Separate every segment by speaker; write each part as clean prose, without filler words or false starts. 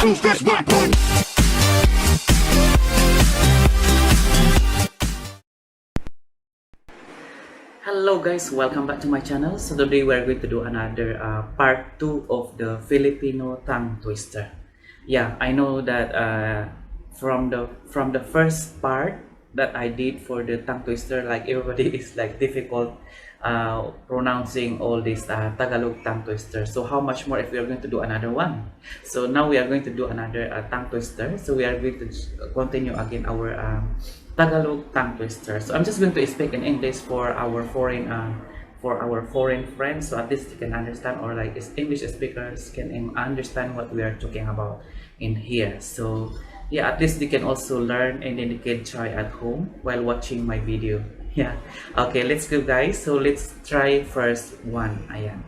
Speaker 1: Hello guys, welcome back to my channel. So today we are going to do another part 2 of the Filipino tongue twister. Yeah, I know that from the first part that I did for the tongue twister, like everybody is like difficult pronouncing all these Tagalog tongue twister. So how much more if we are going to do another one? So now we are going to do another tongue twister. So we are going to continue again our Tagalog tongue twister. So I'm just going to speak in English for our foreign friends, so at least you can understand, or like English speakers can understand what we are talking about in here. So yeah, at least they can also learn, and then they can try at home while watching my video. Yeah. Okay, let's go guys. So let's try first one. Ayan.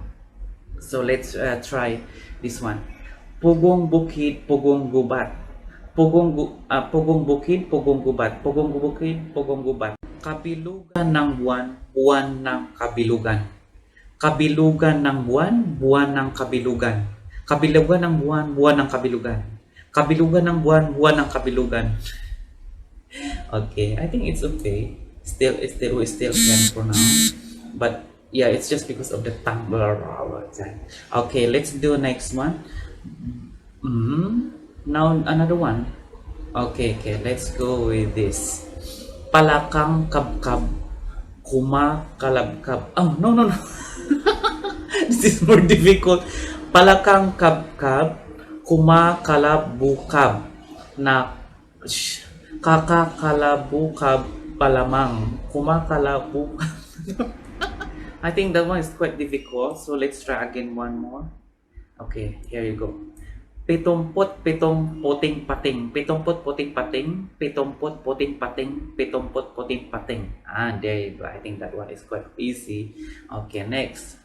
Speaker 1: So let's try this one. Pugong bukid, pugong gubat. Pugong bukid, pugong gubat. Pugong bukid, pugong gubat. Kabilugan ng buwan, buwan ng kabilugan. Kabilugan ng buwan, buwan ng kabilugan. Kabilugan ng buwan, buwan ng kabilugan. Kabilugan ng buwan, buwan ng kabilugan. Okay, I think it's okay. We still can pronounce, but yeah, it's just because of the tongue. Okay, let's do next one. Now another one. Okay, let's go with this. Palakang kabkab, kumakalabkab. Oh, no. This is more difficult. Palakang kabkab, kumakalabukab, na kakakalabukab palamang, kumakalabukab. I think that one is quite difficult, so let's try again one more. Okay, here you go. Pitumput pitong puting pating, pitumput puting pating, pitumput puting pating, pitumput puting pating. There you go. I think that one is quite easy. Okay, next.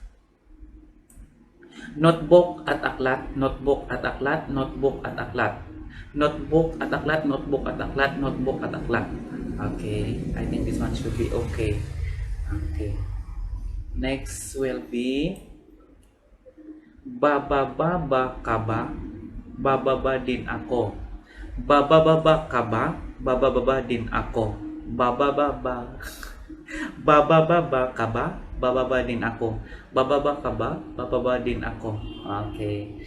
Speaker 1: Notebook at aklat, notebook at aklat, notebook at aklat. Notebook at aklat, notebook at aklat, notebook at aklat. Okay, I think this one should be okay. Okay. Next will be bababa kaba, bababa din ako. Bababa kaba, bababa din ako. Bababa kaba, bababa din ako. Bababa kaba, bababa din ako. Okay.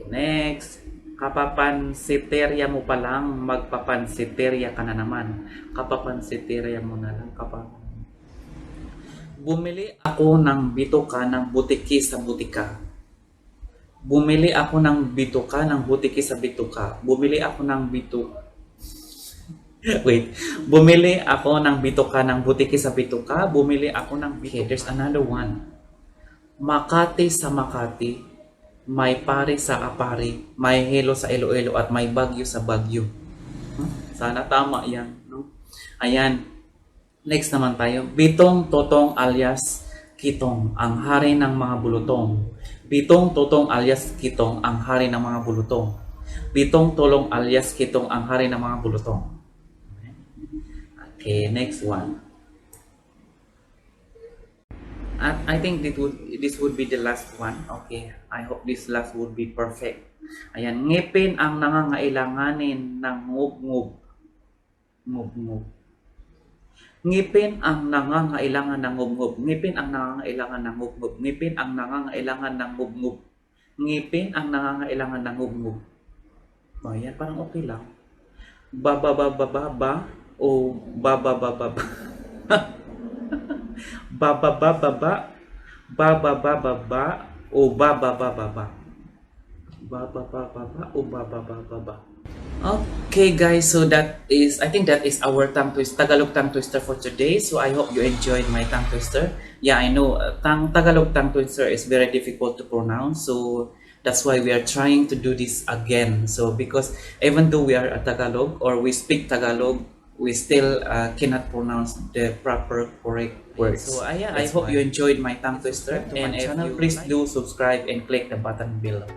Speaker 1: Next. Kapapansiterya mo pa lang, magpapansiterya ka na naman. Kapapansiterya mo na lang. Bumili ako ng bituka ng butiki sa butika. Bumili ako ng bituka ng butiki sa bituka. Bumili ako ng Bumili ako ng bituka ng butiki sa bituka. Bumili ako ng bituka. Okay, there's another one. Makati sa Makati, may pari sa apari, may helo sa Iloilo, at may bagyo sa Bagyo. Sana tama yan, no? Ayan. Next naman tayo. Bitong Totong alias Kitong, ang hari ng mga bulutong. Bitong Totong alias Kitong, ang hari ng mga bulutong. Bitong Tolong alias Kitong, ang hari ng mga bulutong. Okay, next one. I think this would be the last one. Okay, I hope this last would be perfect. Ayan, ngipin ang nangangailanganin ng ngub-ngub. Ngub-ngub. Ngipin ang nangangailangan ng ngub-ngub. Ngipin ang nangangailangan ng ngub-ngub. Ngipin ang nangangailangan ng ngub-ngub. Ngipin ang nangangailangan ng ngub-ngub. Oh, yan, parang okay lang. Bababababa o bababababa. Bababababa, bababababa o bababababa. Bababababa o bababababa. Okay guys, so I think that is our Tagalog tongue twister for today. So I hope you enjoyed my tongue twister. Yeah, I know Tagalog tongue twister is very difficult to pronounce, so that's why we are trying to do this again. So because even though we are a Tagalog or we speak Tagalog, we still cannot pronounce the proper correct words. So yeah, I hope you enjoyed my tongue twister, and if you please do subscribe and click the button below.